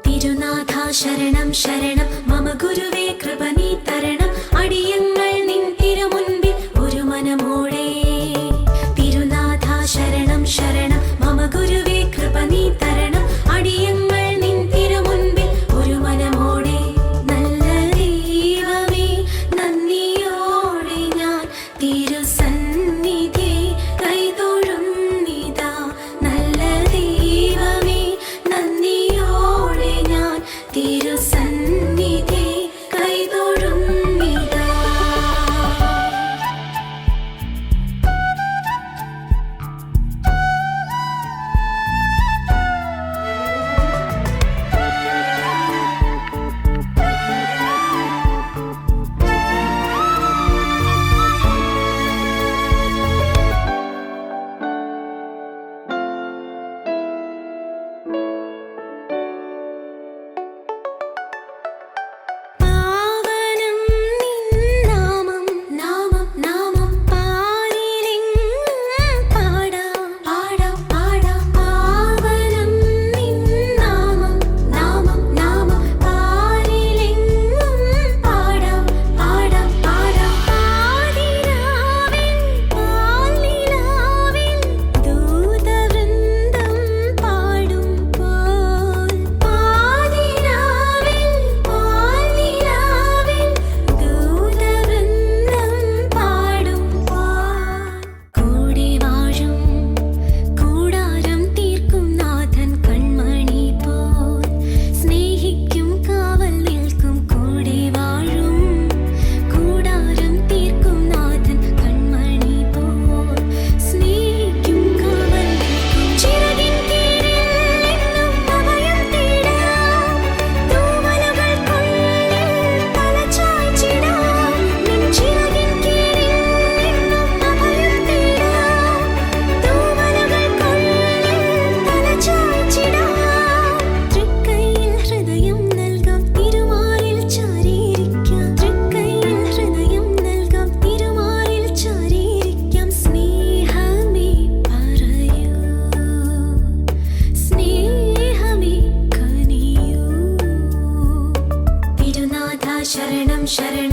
തിരുനാഥാ ശരണം ശരണം മമ ഗുരുവേ കൃപ നീ തരണം അടിയങ്ങൾ നിൻ തിരുമുൻപിൽ ഒരു മനമോടെ തിരുനാഥാ ശരണം ശരണം മമ ഗുരുവേ കൃപ നീ തരണം അടിയങ്ങൾ നിൻ തിരുമുൻപിൽ ഒരു മനമോടെ നല്ല ദൈവമേ നന്ദിയോടെ ഞാൻ തിരുസന്നിധി കൈതൊഴുന്നിതാ നല്ല ദൈവമേ നന്ദിയോടെ ഞാൻ തിരുസന്നിധി കൈതൊഴുന്നിതാ. പാവനം നിൻ നാമം നാമം നാമം പാരിലെങ്ങും പാടാം പാടാം പാടാം പാവനം നിൻ നാമം നാമം നാമം പാരിലെങ്ങും പാടാം പാടാം പാടാം പാതിരാവിൽ പാൽനിലാവിൽ ദൂതവൃന്ദം പാടുമ്പോൾ പാതിരാവിൽ പാൽനിലാവിൽ ദൂതവൃന്ദം പാടുമ്പോൾ കൂടെ വാഴും കൂടാരം തീർക്കും നാഥൻ കൺമണി പോൽ സ്നേഹിക്കും കാവൽ നിൽക്കും കൂടെ വാഴും കൂടാരം തീർക്കും നാഥൻ കൺമണി പോൽ സ്നേഹിക്കും കാവൽ നിൽക്കും ചിറകിൻ കീഴിൽ എന്നും അഭയം തേടാം തൂവലുകൾക്കുള്ളിൽ തലചായ്ച്ചിടാം നിൻ ചിറകിൻ കീഴിൽ എന്നും അഭയം തേടാം തൂവലുകൾക്കുള്ളിൽ തലചായ്ച്ചിടാം തൃക്കൈയിൽ ഹൃദയം നൽകാം തിരുമാറിൽ ചാരിയിരിക്കാം തൃക്കൈയിൽ ഹൃദയം നൽകാം തിരുമാറിൽ ചാരിയിരിക്കാം സ്നേഹമേ പറയൂ സ്നേഹമേ കനിയൂ തിരുനാഥാ ശരണം ശരണം